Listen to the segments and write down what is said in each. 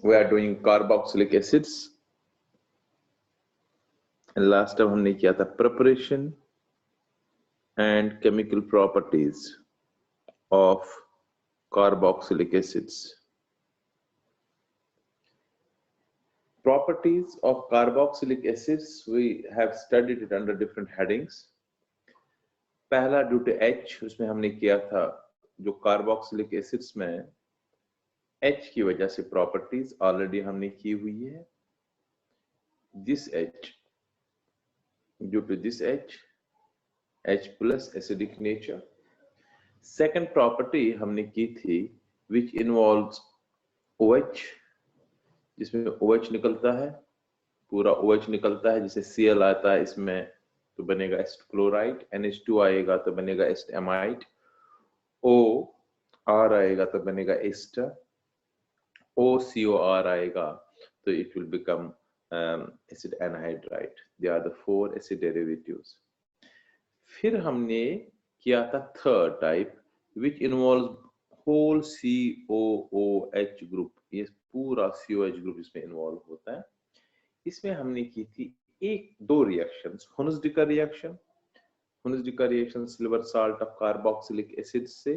we are doing carboxylic acids. Last time हमने किया था preparation and chemical properties of carboxylic acids. Properties of carboxylic acids, we have studied it under different headings. पहला due to H, उसमें हमने किया था जो carboxylic acids में H की वजह से प्रॉपर्टीज ऑलरेडी हमने की हुई है. This H, due to this H plus acidic nature. Second property हमने की थी विच इन्वॉल्व्स OH, जिसमें OH निकलता है, पूरा OH निकलता है, जिसे Cl आता है इसमें तो बनेगा एसिड क्लोराइड, NH2 आएगा तो बनेगा एसिड एमाइड, OR आएगा तो बनेगा एस्टर, OCOR आएगा तो it will become acid anhydride. They are the 4 acid derivatives. फिर हमने किया था third type which involve whole COOH group. ये पूरा COH ग्रुप इसमें इन्वॉल्व होता है. इसमें हमने की थी दो reactions. Hunsdiecker reaction silver salt of carboxylic acid से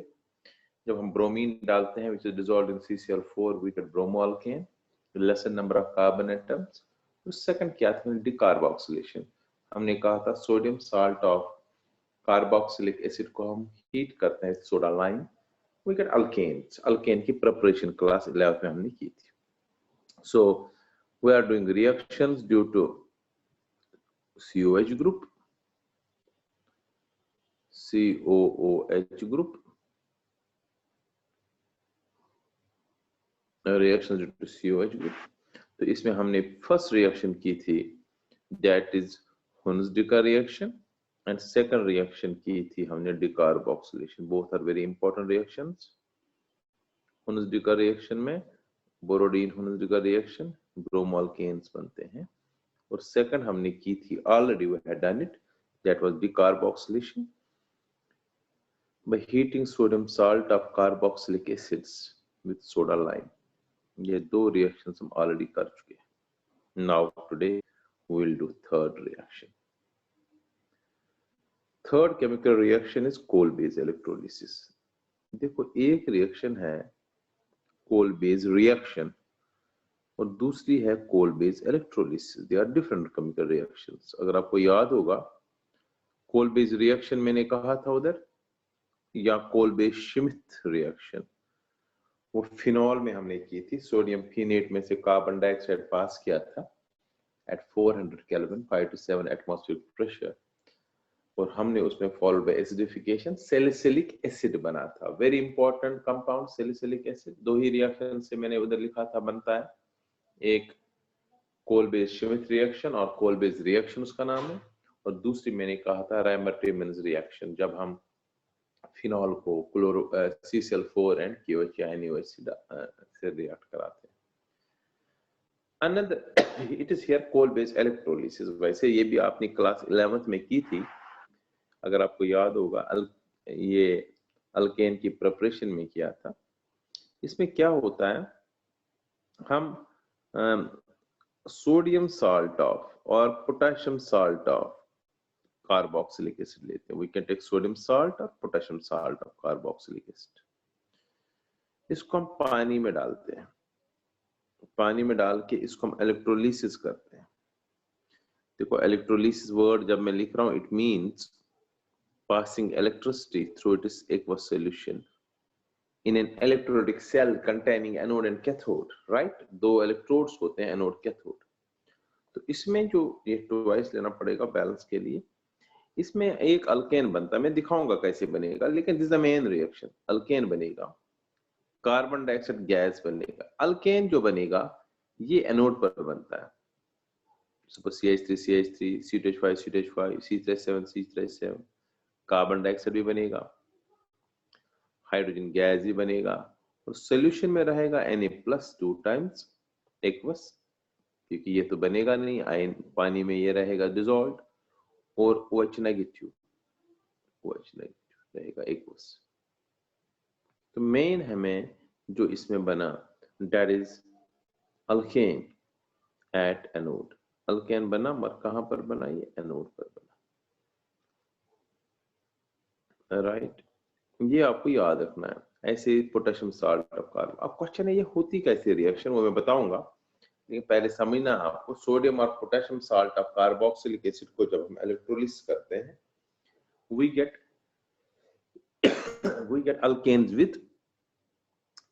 जब हम ब्रोमीन डालते हैं which is dissolved in CCl4 we get bromoalkane with lesser number of carbon atoms. तो सेकंड क्या था डिकार्बोक्सिलेशन. हमने कहा था sodium salt of carboxylic acid को हम हीट करते हैं soda lime, we get alkanes. Alkane की प्रिपरेशन क्लास 11th में हमने की थी. So we are doing reactions due to COH group, COOH group, reaction due to COH group. तो इसमें हमने फर्स्ट रिएक्शन की थी that is Hunsdiecker reaction and second reaction की थी हमने decarboxylation. Both are very important reactions. Hunsdiecker reaction में Borodin Hunsdiecker reaction bromoalkanes बनते हैं, और सेकंड हमने की थी already we had done it that was decarboxylation by heating sodium salt of carboxylic acids with soda lime. ये दो reactions हम ऑलरेडी कर चुके हैं. Now today we will do third reaction. Third chemical reaction is Kolbe's electrolysis. देखो एक reaction है कोल base reaction और दूसरी है Kolbe's electrolysis. They are different chemical reactions. अगर आपको याद होगा कोल बेस रिएक्शन मैंने कहा था उधर, या कोल बेस श्मिट रिएक्शन, वो फिनॉल में हमने की थी. सोडियम फिनेट में से कार्बन डाइऑक्साइड पास किया था at 400 kelvin 5 to 7 atmospheric pressure, और हमने उसमें followed by acidification salicylic acid बना था. Very important compound salicylic acid. दो ही रिएक्शन से मैंने उधर लिखा था बनता है, एक कोल बेस श्मिट रिएक्शन और कोल बेस रिएक्शन उसका नाम है, और दूसरी मैंने कहा था रायमर-टिमन्स रिएक्शन, जब हम फिनॉल को क्लोरो CCl4 एंड KOH या NaOH से रिएक्ट कराते हैं. Another it is here coal base electrolysis. वैसे ये भी आपने क्लास 11th में की थी अगर आपको याद होगा. ये अल्केन की प्रिपरेशन में किया था. इसमें क्या होता है, हम सोडियम साल्ट ऑफ और potassium salt of carboxylic acid लेते हैं. We can take sodium salt और potassium salt of carboxylic acid. इसको हम पानी में डालते हैं. पानी में डाल के इसको हम इलेक्ट्रोलिसिस करते हैं. देखो इलेक्ट्रोलिसिस वर्ड जब मैं लिख रहा हूं it means passing electricity through its aqueous solution in an electrolytic cell containing anode and cathode, right? दो electrodes होते हैं anode cathode. तो इसमें जो ये डिवाइस लेना पड़ेगा बैलेंस के लिए, इसमें एक अल्केन बनता है. मैं दिखाऊंगा कैसे बनेगा, लेकिन this is the main reaction. Alkane बनेगा, कार्बन डाइऑक्साइड गैस बनेगा. अल्केन जो बनेगा ये एनोड पर बनता है. Suppose CH3 CH3 CH5 CH5 C37 C37. Carbon dioxide भी बनेगा, हाइड्रोजन गैस भी बनेगा, और सोल्यूशन में रहेगा Na+ 2 times एक्वस, क्योंकि ये तो बनेगा नहीं, आयन पानी में ये रहेगा डिसॉल्व, और OH नेगेटिव रहेगा एक्वस. तो मेन हमें जो इसमें बना that is alkane at anode, alkane बना मगर कहां पर बना, ये एनोड पर बना, राइट। ये आपको याद रखना है। ऐसे पोटेशियम साल्ट ऑफ कार्बन। अब क्वेश्चन है ये होती कैसे रिएक्शन, वो मैं बताऊंगा, लेकिन पहले समझना आपको सोडियम और potassium salt of carboxylic acid को जब हम इलेक्ट्रोलिसिस करते हैं, we get alkanes with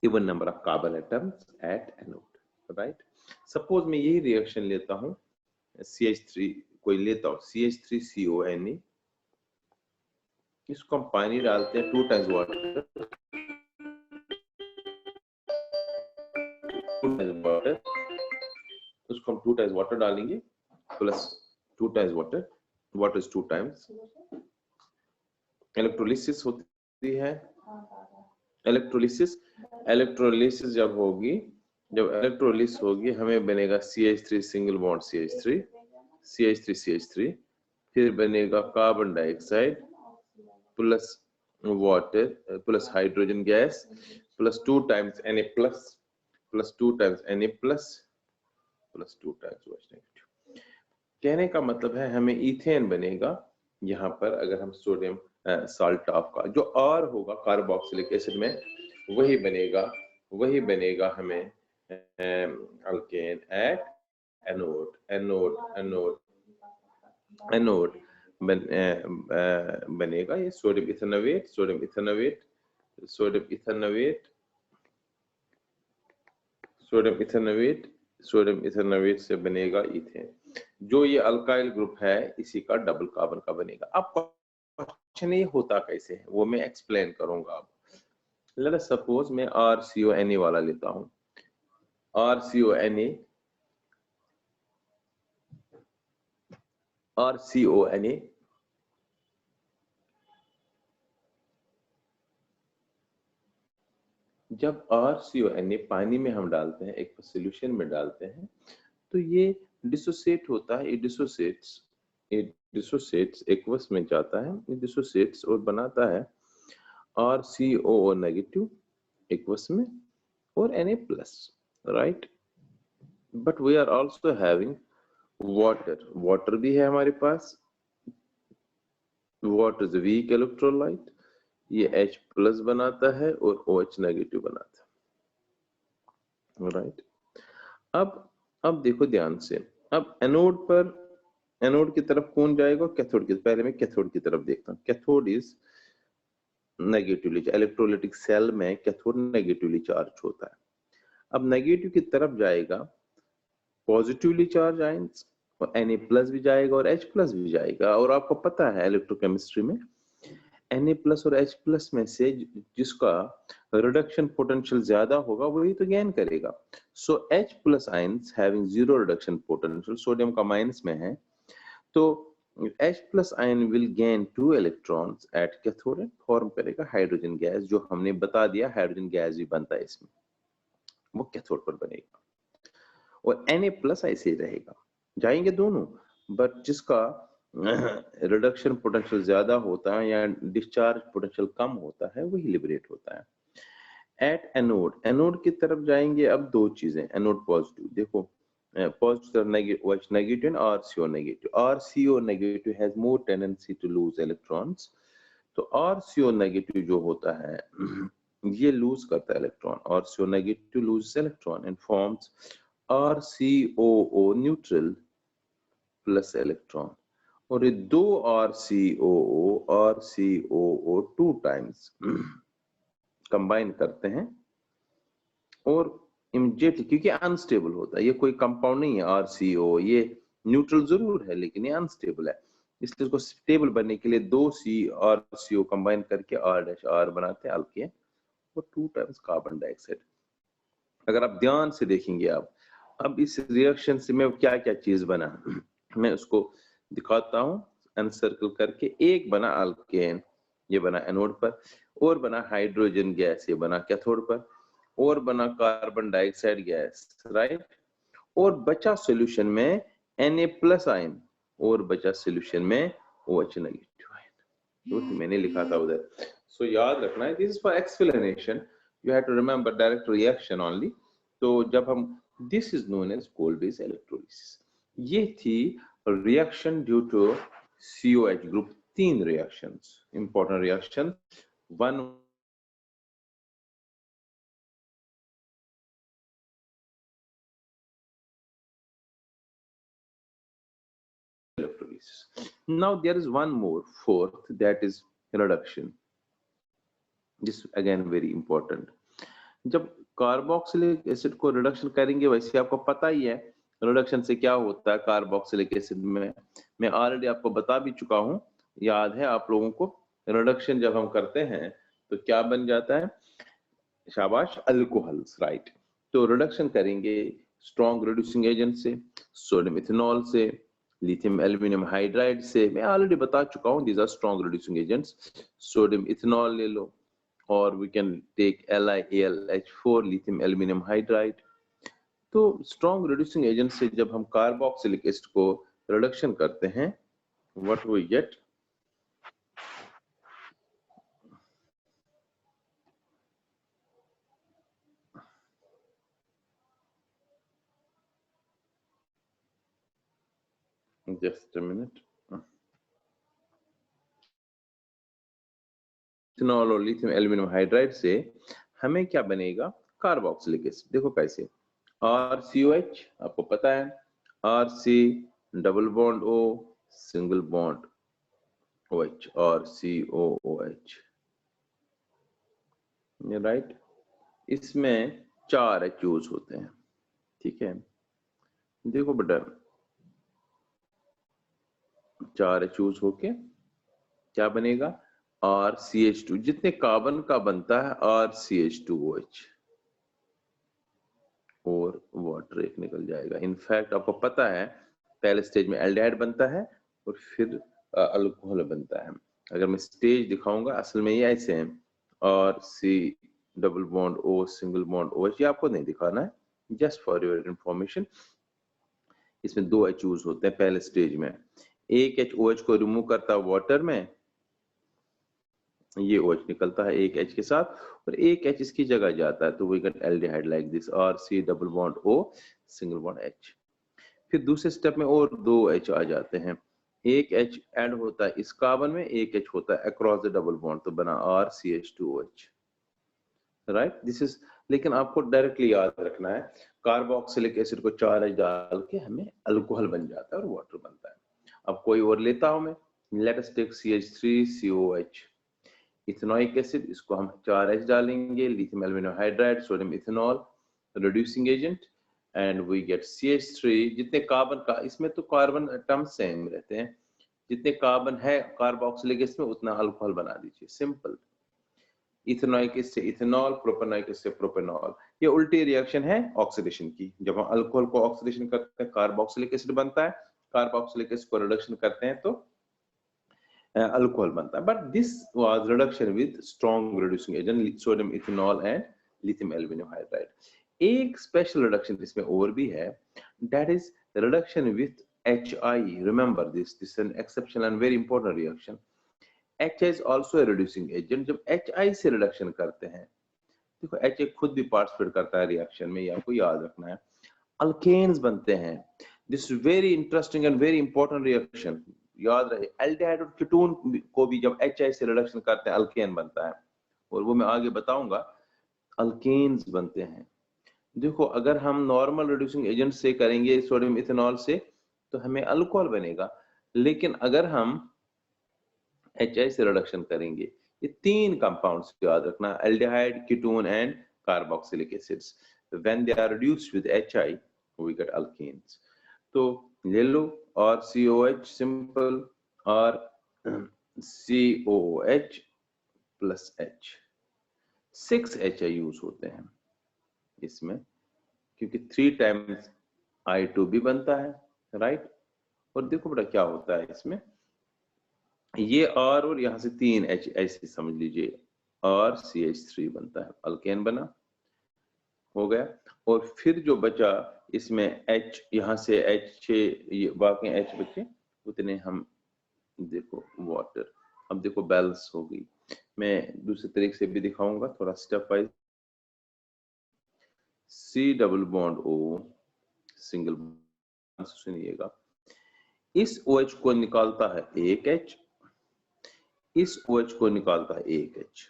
even number of carbon atoms at anode, right? Suppose मैं यही रिएक्शन लेता हूं, CH3 कोई लेता हूं, CH3CONe, इसको हम पानी डालते हैं 2 टाइम्स वाटर, 2 टाइम्स वाटर, उसको हम 2 टाइम्स वाटर डालेंगे plus 2 times water, water is 2 times, electrolysis होती है, इलेक्ट्रोलिसिस, इलेक्ट्रोलिसिस जब होगी, जब इलेक्ट्रोलिसिस होगी हमें बनेगा CH3 single bond CH3, CH3, फिर बनेगा carbon dioxide plus water plus hydrogen gas plus 2 times Na plus 2 times Na plus 2 times OH negative. कहने का मतलब है हमें इथेन बनेगा यहाँ पर, अगर हम सोडियम साल्ट ऑफ का जो R होगा कार्बोक्सिलिक एसिड में, वही बनेगा हमें अल्केन एट एनोड, एनोड बनेगा ये सोडियम इथेनोवेट, सोडियम इथेनोवेट से बनेगा इथेन, जो ये अल्काइल ग्रुप है इसी का डबल कार्बन का बनेगा। अब क्वेश्चन ये होता कैसे है वो मैं एक्सप्लेन करूंगा। अब लेट अस सपोज मैं RCONA वाला लेता हूं, RCONA जब RCONA पानी में हम डालते हैं, एक सॉल्यूशन में डालते हैं, तो ये डिसोसिएट होता है, ये डिसोसिएट्स एक्वस में जाता है, ये डिसोसिएट्स और बनाता है RCOO नेगेटिव एक्वस में और Na plus, right. But we are also having water भी है हमारे पास, वाटर इज वीक इलेक्ट्रोलाइट, ये H प्लस बनाता है और OH नेगेटिव बनाता है, राइट। अब देखो ध्यान से, अब एनोड की तरफ कौन जाएगा, कैथोड की, पहले मैं कैथोड की तरफ देखता हूँ। Cathode is negatively, electrolytic cell में कैथोड नेगेटिवली चार्ज होता है। अब नेगेटिव की तरफ जाएगा पॉजिटिवली चार्ज आयंस, और Na प्लस भी जाएगा और H प्लस भी जाएगा, और आपको पता है इलेक्ट्रोकेमिस्ट्री में Na प्लस और H प्लस में से जिसका रिडक्शन पोटेंशियल ज्यादा होगा वही तो गेन करेगा। सो H plus ions having zero reduction potential, sodium का माइनस में है, तो H plus ion will gain 2 electrons at cathode and form करेगा हाइड्रोजन गैस, जो हमने बता दिया हाइड्रोजन गैस भी बनता है इसमें, वो कैथोड पर बनेगा, और Na प्लस ऐसे ही रहेगा, जाएंगे दोनों, बट जिसका रिडक्शन पोटेंशियल ज्यादा होता है या डिस्चार्ज पोटेंशियल कम होता है वही लिबरेट होता है। एट एनोड की तरफ जाएंगे, अब दो चीजें, एनोड पॉजिटिव, देखो positive negative and RCO negative has more tendency to lose electrons, तो RCO नेगेटिव जो होता है ये लूज करता है electron, RCO negative lose electron and forms RCOO neutral plus electron, और ये दो RCOO 2 टाइम्स कंबाइन करते हैं, और इमीडिएटली, क्योंकि अनस्टेबल होता है, ये कोई कंपाउंड नहीं है RCO, ये न्यूट्रल जरूर है लेकिन ये अनस्टेबल है, इसलिए इसको स्टेबल बनने के लिए 2 RCO कंबाइन करके R बनाते हैं अल्केन, और 2 टाइम्स कार्बन डाइऑक्साइड। अगर आप ध्यान से देखेंगे आप, अब इस रिएक्शन से मैं क्या क्या चीज बना मैं उसको दिखाता हूं एनसर्कल करके। एक बना अल्केन, ये बना एनोड पर, और बना हाइड्रोजन गैस, ये बना कैथोड पर, और बना कार्बन डाइऑक्साइड गैस, राइट, और बचा सॉल्यूशन में Na प्लस आयन, और बचा सॉल्यूशन में OH नेगेटिव आयन, जो मैंने लिखा था उधर। सो याद रखना है, this is for explanation, you have to remember direct reaction only. तो जब हम this is known as Kolbe's electrolysis. ये थी reaction due to COH group, 3 reactions, important reaction. One electrolysis. Now there is one more, fourth, that is reduction. This again very important. जब carboxylic acid को reduction करेंगे, वैसे आपको पता ही है reduction से क्या होता है कार्बोक्सिलिक एसिड में। मैं ऑलरेडी आपको बता भी चुका हूं, याद है आप लोगों को। रिडक्शन जब हम करते हैं तो क्या बन जाता है, शाबाश, अल्कोहल्स, राइट। तो रिडक्शन करेंगे स्ट्रॉन्ग रिड्यूसिंग एजेंट से, सोडियम इथेनॉल से, लिथियम एल्यूमिनियम हाइड्राइड से। मैं ऑलरेडी बता चुका हूं, these are strong reducing agents. Sodium ethanol ले लो, और we can take LiAlH4, lithium aluminum hydride। तो स्ट्रॉन्ग रिड्यूसिंग एजेंट से जब हम कार्बोक्सिलिक एसिड को रिडक्शन करते हैं, what we get, just a minute, ethanol और लिथियम एल्यूमिनियम हाइड्राइड से हमें क्या बनेगा, कार्बोक्सिलिक एसिड। देखो कैसे, RCOH आपको पता है, RC double bond O single bond OH, RCOOH, right. इसमें 4 H यूज होते हैं, ठीक है। देखो बेटा, 4 H यूज होके क्या बनेगा, RCH2, जितने कार्बन का बनता है RCH2OH, और वाटर एक निकल जाएगा। इनफैक्ट आपको पता है पहले स्टेज में एल्डिहाइड बनता है और फिर अल्कोहल बनता है। अगर मैं स्टेज दिखाऊंगा, असल में ये ऐसे हैं, RC double bond O single bond OH, ये आपको नहीं दिखाना है, जस्ट फॉर योर इंफॉर्मेशन। इसमें 2 H यूज होते हैं पहले स्टेज में। एक H OH को रिमूव करता है वाटर में, ये OH निकलता है एक H के साथ, और एक H इसकी जगह जाता है, तो we get aldehyde like this, RC double bond O single bond H। फिर दूसरे स्टेप में और 2 H आ जाते हैं, एक H ऐड होता है इस कार्बन में, एक H होता है अक्रॉस द डबल बॉन्ड, तो बना RCH2OH, राइट। दिस इज, लेकिन आपको डायरेक्टली याद रखना है, कार्बोक्सिलिक एसिड को 4 H डाल के हमें अल्कोहल बन जाता है और वाटर बनता है। अब कोई और लेता हूं मैं, let us take CH3COH, ethanoic acid, इसको हम 4 H डालेंगे, lithium aluminium hydride, sodium ethanol, reducing agent, and we get CH3। जितने कार्बन का, इसमें तो कार्बन एटम सेम रहते हैं, जितने कार्बन है कार्बोक्सिलिक एसिड में उतना अल्कोहल बना दीजिए, सिंपल। इथेनोइक एसिड से इथेनॉल, प्रोपेनोइक एसिड से प्रोपेनॉल। ये उल्टी रिएक्शन है ऑक्सीडेशन की। जब हम अल्कोहल को ऑक्सीडेशन करते हैं कार्बोक्सिलिक एसिड बनता है, कार्बोक्सिलिक एसिड को रिडक्शन करते हैं तो अल्कोहल बनता है। But this was reduction with strong reducing agent sodium ethanol and lithium aluminium hydride. एक स्पेशल रिडक्शन इसमें और भी है, that is reduction with HI। Remember this is an exceptional and very important reaction. HI is also a reducing agent। जब HI से reduction करते हैं, देखो HI खुद भी पार्टिसिपेट करता है रिएक्शन में, ये आपको याद रखना है। अल्केन्स बनते हैं, this very interesting and very important reaction, याद रहे। एल्डिहाइड और कीटोन को भी जब HI से रिडक्शन करते हैं अल्केन बनता है, और वो मैं आगे बताऊंगा। अल्केन्स बनते हैं। देखो अगर हम नॉर्मल रिड्यूसिंग एजेंट से करेंगे सोडियम इथेनॉल से, तो हमें अल्कोहल बनेगा, लेकिन अगर हम HI से रिडक्शन करेंगे, ये 3 कंपाउंड्स याद रखना, aldehyde, ketone and carboxylic acids. When they are reduced with HI we get alkanes. तो ले लो RCOH सिंपल, और COOH plus H, 6 HI use होते हैं इसमें, क्योंककि 3 टाइम्स I2 भी बनता है, राइट। और देखो बेटा क्या होता है इसमें, ये R और यहां से 3 H ऐसे समझ लीजिए, RCH3 बनता है, अल्केन बना, हो गया। और फिर जो बचा इसमें H, यहां से H, ये बाकी H बचे, उतने हम देखो वाटर। अब देखो बैलेंस हो गई। मैं दूसरे तरीके से भी दिखाऊंगा, थोड़ा step wise. C double bond O single bond, सुनिएगा, इस OH को निकालता है एक H, इस OH को निकालता है एक H,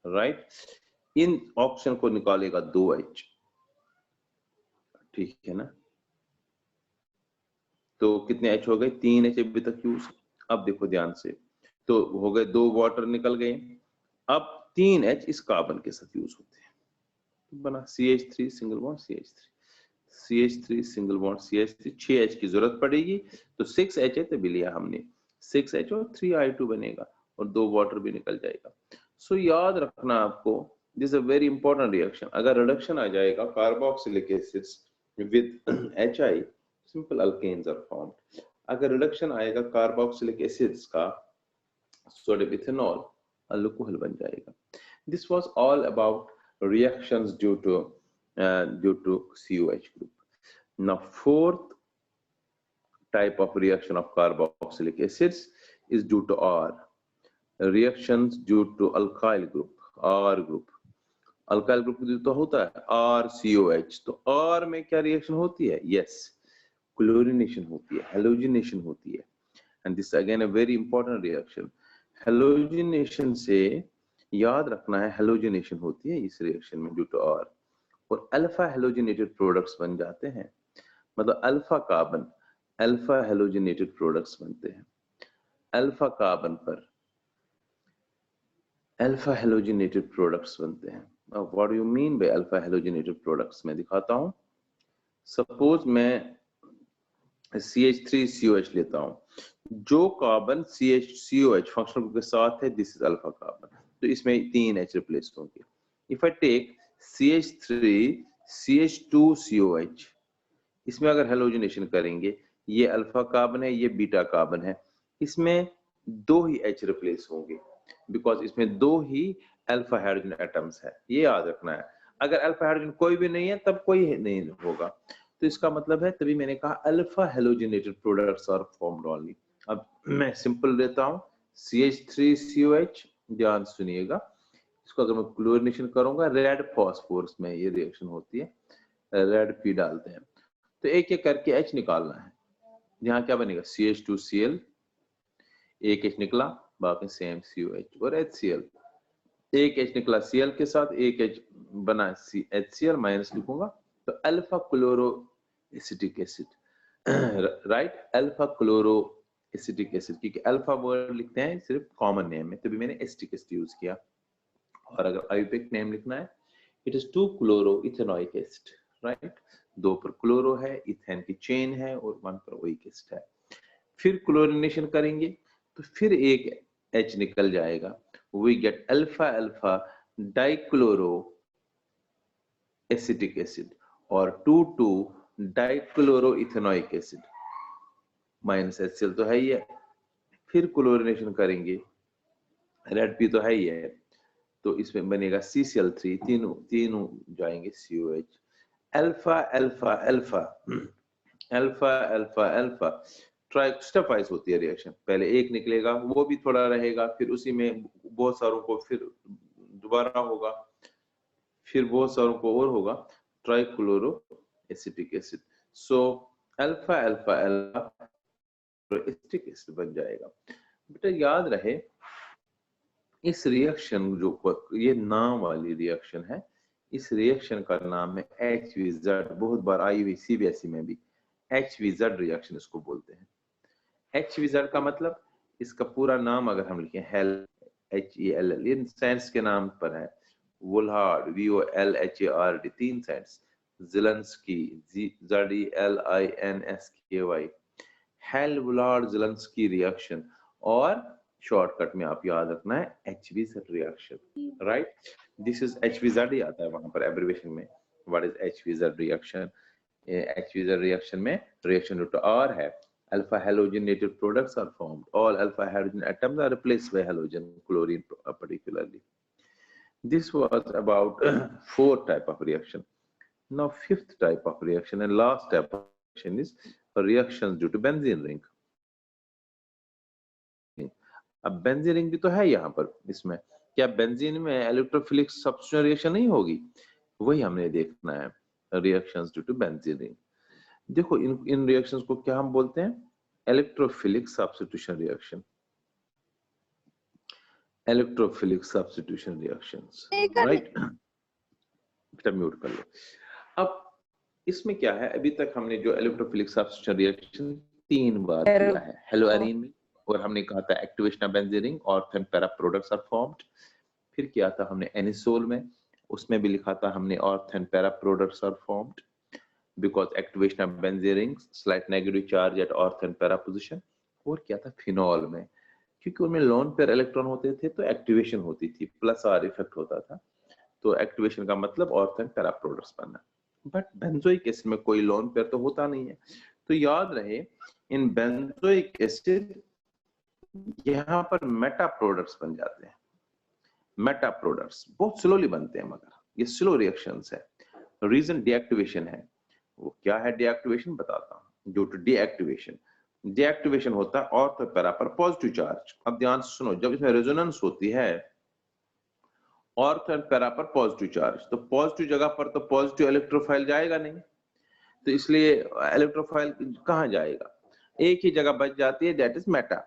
राइट। इन ऑप्शन को निकालेगा 2H, ठीक है ना। तो कितने H हो गए? 3H अभी तक यूज। अब देखो ध्यान से, तो हो गए 2 वाटर निकल गए, अब 3H इस कार्बन के साथ यूज होते हैं, तो बना CH3 single bond CH3, CH3 single bond CH3, 6H की जरूरत पड़ेगी, तो 6H है तो भी लिया हमने, 6H और 3I2 बनेगा और 2 वाटर भी निकल जाएगा। सो याद रखना आपको, this is a very important reaction. अगर रिडक्शन आ जाएगा carboxylic acids with HI, simple alkanes are formed. अगर रिडक्शन आएगा कार्बोक्सिलिक एसिड्स का सोडियम इथेनॉल, अल्कोहल बन जाएगा। This was all about reactions due to COH group. Now fourth type of reaction of carboxylic acids is due to R. Reactions due to alkyl group, R group. Alkyl group तो होता है RCOH, तो R में क्या reaction होती है? Yes, chlorination होती है, हेलोजिनेशन होती है, and this again a very important reaction. Halogenation से याद रखना है, हेलोजिनेशन होती है इस रिएक्शन में ड्यू टू R, और अल्फा हेलोजिनेटेड प्रोडक्ट्स बन जाते हैं, मतलब alpha carbon, alpha halogenated products बनते हैं। अल्फा कार्बन पर अल्फा हेलोजिनेटेड प्रोडक्ट्स बनते हैं। What do you mean by alpha halogenated products? मैं दिखाता हूं। सपोज मैं CH3COH लेता हूं, जो कार्बन CH-COH फंक्शनल ग्रुप के साथ है, दिस इज अल्फा कार्बन, तो इसमें 3H रिप्लेस होंगे। इफ आई टेक CH3CH2COH, इसमें अगर हेलोजिनेशन करेंगे, ये अल्फा कार्बन है, ये बीटा कार्बन है, इसमें 2 ही H रिप्लेस होंगे, बिकॉज इसमें 2 ही अल्फा हाइड्रोजन एटम्स है, ये याद रखना है। अगर अल्फा हाइड्रोजन कोई भी नहीं है तब कोई नहीं होगा, तो इसका मतलब है, तभी मैंने कहा alpha halogenated products are formed only. अब मैं सिंपल लेता हूं, CH3COH, ध्यान सुनिएगा, इसको अगर मैं क्लोरीनेशन करूंगा, रेड फास्फोरस में ये रिएक्शन होती है, रेड पी डालते हैं, तो एक एक करके H निकालना है। यहाँ क्या बनेगा? CH2Cl, एक H निकला, बाकी सेम COH और HCl, एक H निकला Cl के साथ, एक H बना HCl माइनस लिखूंगा, तो alpha chloro acetic acid, right, alpha chloro acetic acid, क्योंकि अल्फा वर्ड लिखते हैं सिर्फ कॉमन नेम में, तभी मैंने एसिटिक एसिड यूज किया। और अगर आयुर्वेदिक नेम लिखना है, it is 2 chloro ethanoic acid, right, 2 पर क्लोरो है, इथेन की चेन है, और 1 पर ओइक एसिड है। फिर क्लोरीनेशन करेंगे तो फिर एक H निकल जाएगा, we get alpha alpha dichloro acetic acid और 2,2 dichloro ethanoic acid minus HCl तो है ही है। फिर क्लोरीनेशन करेंगे, रेड पी तो है ही है, तो इसमें बनेगा CCl3, तीनों जाएंगे COH, alpha alpha alpha alpha alpha alpha, step wise होती है रिएक्शन, पहले एक निकलेगा, वो भी थोड़ा रहेगा, फिर उसी में बहुत सारों को फिर दोबारा होगा, फिर बहुत सारों को और होगा, trichloro acetic acid. So alpha alpha alpha acetic acid बन जाएगा। बेटा याद रहे, इस रिएक्शन जो ये नाम वाली रिएक्शन है, इस रिएक्शन का नाम है HVZ, बहुत बार आई हुई CBSE में भी HVZ रिएक्शन इसको बोलते हैं। HVZ का मतलब, इसका पूरा नाम अगर हम लिखें, हेल HELL, ये साइंस के नाम पर है, Volhard VOLHARD, 3 science, Zelinsky ZELINSKY, Hell Volhard Zelinsky reaction, और शॉर्टकट में आप याद रखना है HVZ reaction, right. This is HVZ ही आता है वहां पर एब्रिविएशन में, what is HVZ reaction. HVZ reaction में रिएक्शन ड्यू टू R है, alpha halogenated products are formed, all alpha hydrogen atoms are replaced by halogen, chlorine particularly. This was about 4 type of reaction. Now 5th type of reaction and last type of reaction is reactions due to benzene ring. अब benzene ring भी तो है यहाँ पर, इसमें क्या benzene में electrophilic substitution reaction नहीं होगी? वही हमने देखना है। Reactions due to benzene ring. देखो इन रिएक्शंस को क्या हम बोलते हैं? Electrophilic substitution reaction, electrophilic substitution reactions, right. बेटा म्यूट कर लो। अब इसमें क्या है, अभी तक हमने जो इलेक्ट्रोफिलिक सब्स्टिट्यूशन रिएक्शन 3 बार किया है, हेलोअरीन में, और हमने कहा था एक्टिवेशन ऑफ बेंजीन रिंग और फिर पैरा प्रोडक्ट्स आर फॉर्म्ड। फिर किया था हमने एनिसोल में, उसमें भी लिखा था हमने और फिर para products are formed because activation of benzene rings, slight negative charge at orth and para position। और क्या था फिनॉल में, क्योंकि उनमें लोन पेयर इलेक्ट्रॉन होते थे तो एक्टिवेशन होती थी, प्लस आर इफेक्ट होता था, तो एक्टिवेशन का मतलब ऑर्थ एंड पैरा प्रोडक्ट्स बनना। बट बेंजोइक एसिड में कोई लोन पेयर तो होता नहीं है, तो याद रहे इन बेंजोइक एसिड यहाँ पर मेटा प्रोडक्ट्स बन जाते हैं। मेटा प्रोडक्ट्स बहुत स्लोली बनते हैं, मगर ये स्लो रिएक्शंस है। रीजन डीएक्टिवेशन है। वो क्या है डीएक्टिवेशन बताता हूँ। ड्यू टू डीएक्टिवेशन, डीएक्टिवेशन होता है ऑर्थ और पैरा पर पॉजिटिव चार्ज। अब ध्यान से सुनो, जब इसमें रेजोनेंस होती है ऑर्थ और पैरा पर पॉजिटिव चार्ज, तो पॉजिटिव जगह पर तो पॉजिटिव इलेक्ट्रोफाइल जाएगा नहीं, तो इसलिए इलेक्ट्रोफाइल कहाँ जाएगा? एक ही जगह बच जाती है, दैट इज मेटा।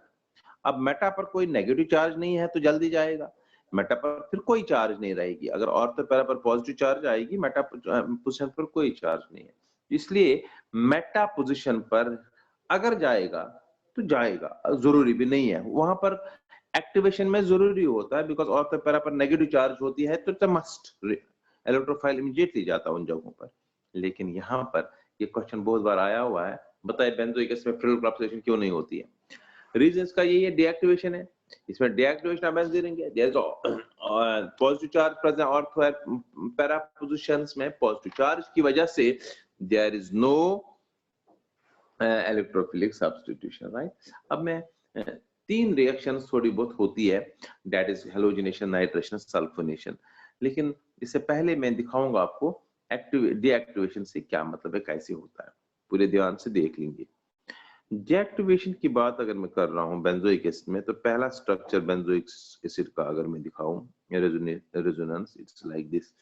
अब मेटा पर कोई नेगेटिव चार्ज नहीं है तो जल्दी जाएगा, मेटा पर फिर कोई चार्ज नहीं रहेगी। अगर ऑर्थ और पैरा पर पॉजिटिव चार्ज आएगी, मेटा पोजीशन पर कोई चार्ज नहीं है, इसलिए मेटा पोजीशन पर अगर जाएगा तो जाएगा, जरूरी भी नहीं है। वहां पर एक्टिवेशन में जरूरी होता है, बिकॉज ऑर्थ और पैरा पर नेगेटिव चार्ज होती है, तो मस्ट इलेक्ट्रोफाइल इमीडिएटली जाता है उन जगहों पर। लेकिन यहाँ पर ये क्वेश्चन बहुत बार आया हुआ है, बताइए बेंजोइक एसिड में फ्रिल ऑक्सीडेशन क्यों नहीं होती है? रीजंस का यही है, डीएक्टिवेशन है। इसमें डीएक्टिवेशन ऑफ बेंजीन रिंग है, there is positive charge present ortho para positions में, पॉजिटिव चार्ज की वजह से there is no electrophilic substitution, right. अब मैं 3 रिएक्शंस थोड़ी बहुत होती है, that is halogenation, nitration, sulphonation. लेकिन इससे पहले मैं दिखाऊंगा आपको डीएक्टिवेशन से क्या मतलब है, कैसे होता है, पूरे ध्यान से देख लेंगे। डीएक्टिवेशन की बात अगर मैं कर रहा हूं बेंजोइक एसिड में, तो पहला स्ट्रक्चर बेंजोइक एसिड का अगर मैं दिखाऊं, resonance, it's like this,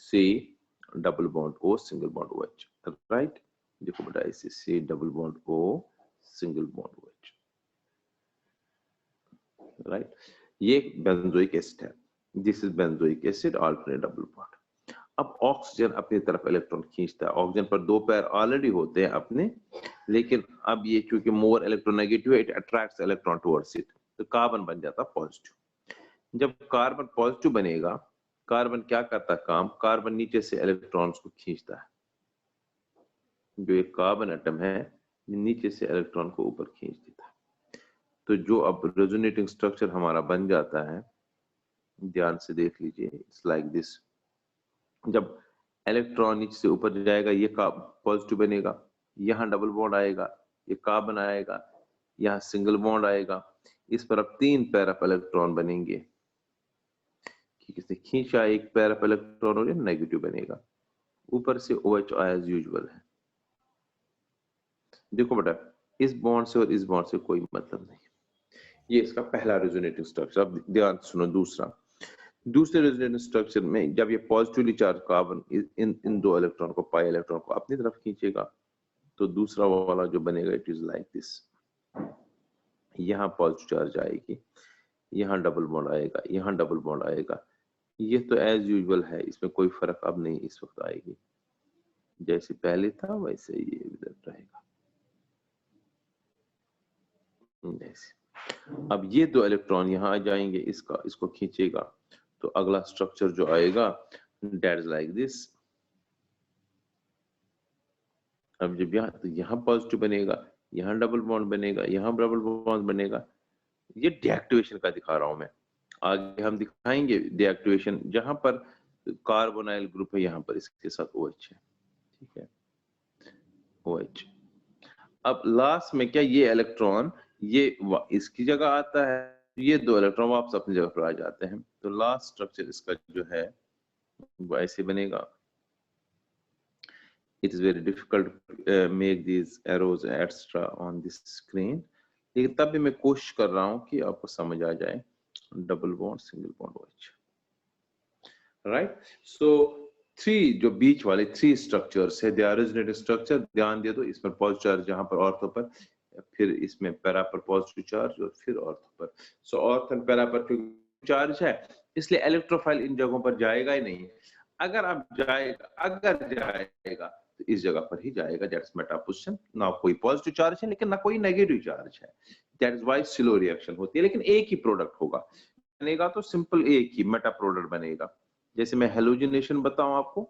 C double bond O single bond OH, right. देखो बेटा, इसे C double bond O single bond OH, right. ये बेंजोइक एसिड है, this is benzoic acid, alternate double bond. अब ऑक्सीजन अपनी तरफ इलेक्ट्रॉन खींचता है, ऑक्सीजन पर 2 पैर ऑलरेडी होते हैं अपने, लेकिन अब ये चूंकि मोर इलेक्ट्रोनेगेटिव है, it attracts electron towards it, तो कार्बन बन जाता पॉजिटिव। जब कार्बन पॉजिटिव बनेगा, कार्बन क्या करता काम, कार्बन नीचे से इलेक्ट्रॉन्स को खींचता है। जो एक कार्बन एटम है नीचे से इलेक्ट्रॉन को ऊपर खींच देता है, तो जो अब रेजोनेटिंग स्ट्रक्चर हमारा बन जाता है, ध्यान से देख लीजिए, इट्स लाइक दिस। जब इलेक्ट्रॉन नीचे से ऊपर जाएगा, ये पॉजिटिव बनेगा, यहाँ डबल बॉन्ड आएगा, ये कार्बन आएगा, यहाँ सिंगल बॉन्ड आएगा, इस पर अब 3 पेयर ऑफ इलेक्ट्रॉन बनेंगे, किसी खींचा एक पेयर ऑफ इलेक्ट्रॉन और नेगेटिव बनेगा, ऊपर से OH एज यूजुअल है। देखो बेटा, इस बॉन्ड से और इस बॉन्ड से कोई मतलब नहीं, ये इसका पहला रेजोनेटिंग स्ट्रक्चर। अब ध्यान सुनो दूसरे रेजोनेटिंग स्ट्रक्चर में, जब ये positively charge carbon in 2 electron को, पाई इलेक्ट्रॉन को अपनी तरफ खींचेगा, तो दूसरा वाला जो बनेगा, इट इज लाइक दिस। यहाँ पॉजिटिव चार्ज आएगी, यहाँ डबल बॉन्ड आएगा, यहाँ डबल बॉन्ड आएगा, ये तो एज यूजुअल है, इसमें कोई फर्क अब नहीं इस वक्त आएगी, जैसे पहले था वैसे ये इधर रहेगा जैसे। अब ये 2 इलेक्ट्रॉन यहाँ आ जाएंगे, इसको खींचेगा, तो अगला स्ट्रक्चर जो आएगा, दैट इज लाइक दिस। अब जब यहाँ, तो यहाँ पॉजिटिव बनेगा, यहाँ डबल बॉन्ड बनेगा, यहाँ डबल बॉन्ड बनेगा, ये डीएक्टिवेशन का दिखा रहा हूं मैं। आगे हम दिखाएंगे डीएक्टिवेशन, जहां पर कार्बोनाइल ग्रुप है, यहाँ पर इसके साथ OH है, ठीक है, OH। अब लास्ट में क्या, ये इलेक्ट्रॉन ये इसकी जगह आता है, ये 2 इलेक्ट्रॉन वापस अपनी जगह पर आ जाते हैं, तो लास्ट स्ट्रक्चर इसका जो है वो ऐसे बनेगा। It is very difficult to make these arrows etc on this screen, लेकिन तब भी मैं कोशिश कर रहा हूं कि आपको समझ आ जाए। Double bond single bond OH, right. So three जो बीच वाले थ्री स्ट्रक्चर्स है, दे आर रेजोनेटिव स्ट्रक्चर, ध्यान दे दो इसमें पॉजिटिव चार्ज यहाँ पर ऑर्थो पर, फिर इसमें पैरा पर पॉजिटिव चार्ज और फिर ऑर्थो पर। सो ऑर्थो एंड पैरा पर चार्ज है, इसलिए इलेक्ट्रोफाइल इन जगहों पर जाएगा ही नहीं। अगर जाएगा तो इस जगह पर ही जाएगा, दैट्स मेटा पोजीशन। ना कोई पॉजिटिव चार्ज है लेकिन ना कोई नेगेटिव चार्ज है, that is why slow reaction होती है, लेकिन एक ही प्रोडक्ट होगा, बनेगा तो सिंपल एक ही मेटा प्रोडक्ट बनेगा। जैसे मैं हेलोजिनेशन बताऊं आपको,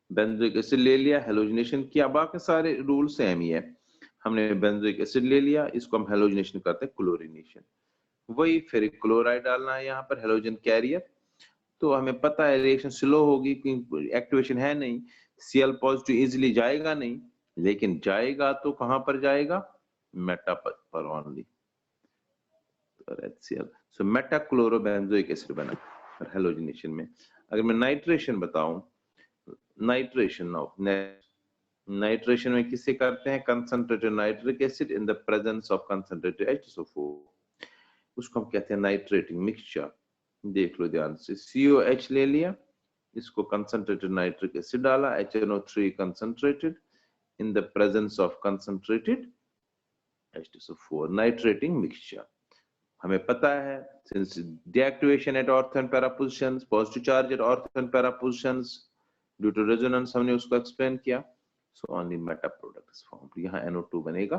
बेंजोइक एसिड ले लिया, हेलोजिनेशन किया, बाकी सारे रूल सेम ही है। हमने बेंजोइक एसिड ले लिया, इसको हम हेलोजिनेशन करते हैं क्लोरीनेशन, वही फेरिक क्लोराइड डालना है यहाँ पर, हेलोजन कैरियर। तो हमें पता है रिएक्शन स्लो होगी क्योंकि एक्टिवेशन है नहीं, Cl पॉजिटिव इजीली जाएगा नहीं, लेकिन जाएगा तो कहां पर जाएगा, मेटा पर ओनली। सो मेटा क्लोरोबेंजोइक एसिड बना हेलोजिनेशन में। अगर मैं नाइट्रेशन बताऊं, नाइट्रेशन में किससे करते हैं, concentrated nitric acid in the presence of concentrated H2SO4, उसको हम कहते हैं नाइट्रेटिंग मिक्सचर। देख लो ध्यान से, COH ले लिया, इसको कंसंट्रेटेड नाइट्रिक एसिड डाला, HNO3 concentrated in the presence of concentrated H2SO4, nitrating mixture. हमें पता है since deactivation at ortho and para positions, positive charge at ortho and para positions due to resonance, हमने उसको explain किया। so only meta product is formed, यहाँ NO2 बनेगा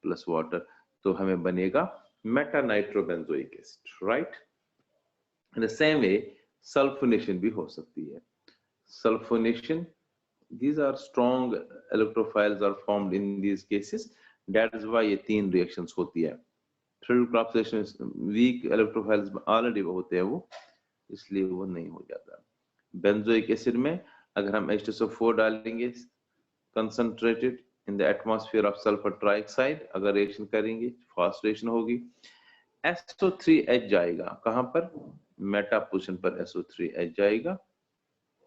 plus water, तो हमें बनेगा Meta nitrobenzoic acid, right. In the same way sulphonation भी हो सकती है। Sulphonation, these are strong electrophiles are formed in these cases, that is why ये तीन रिएक्शंस होती है। थ्रिल क्रॉप्सेशन वीक इलेक्ट्रोफाइल्स ऑलरेडी होते हैं वो, इसलिए वो नहीं हो जाता। बेंजोइक एसिड में अगर हम H2SO4 डालेंगे concentrated in the atmosphere of sulphur trioxide, अगर रिएक्शन करेंगे फास्ट रिएक्शन होगी, SO3H जाएगा कहां पर, मेटा पोजीशन पर SO3H जाएगा,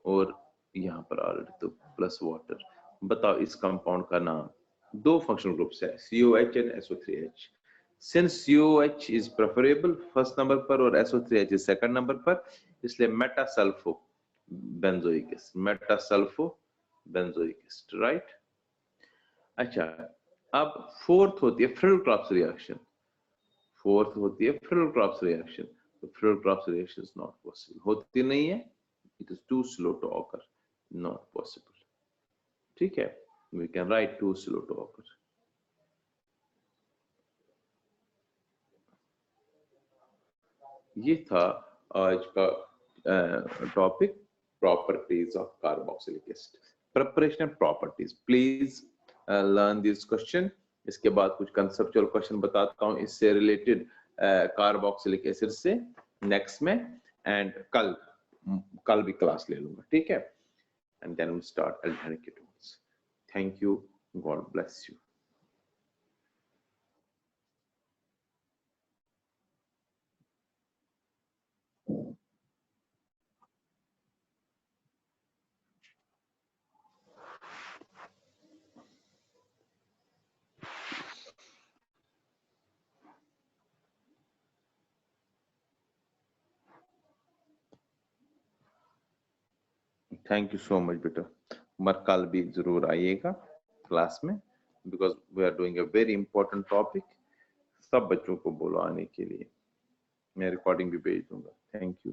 और यहाँ पर ऑलरेडी तो प्लस वाटर। बताओ इस कंपाउंड का नाम, दो फंक्शनल ग्रुप्स है COH and SO3H। Since COH is preferable first number पर और SO3H is सेकंड नंबर पर, इसलिए Meta sulpho benzoic acid, Meta sulpho benzoic acid, right. अच्छा, अब फोर्थ होती है फ्रिल क्रॉप्स रिएक्शन, फोर्थ होती है फ्रिल क्रॉप्स रिएक्शन। तो Friedel Crafts reaction is not possible, होती नहीं है, it is too slow to occur, not possible, ठीक है, we can write too slow to occur. ये था आज का topic, properties of carboxylic acid, preparation and properties. Please learn this question. इसके बाद कुछ कंसेप्चुअल क्वेश्चन बताता हूँ इससे रिलेटेड कार्बोक्सिलिक एसिड से नेक्स्ट में, एंड कल भी क्लास ले लूंगा, ठीक है, and then we start aldehyde ketones. Thank you, God bless you. Thank you so much बेटा, मगर कल भी जरूर आइएगा क्लास में, because we are doing a very important topic. सब बच्चों को बोलो आने के लिए, मैं रिकॉर्डिंग भी भेज दूंगा। Thank you.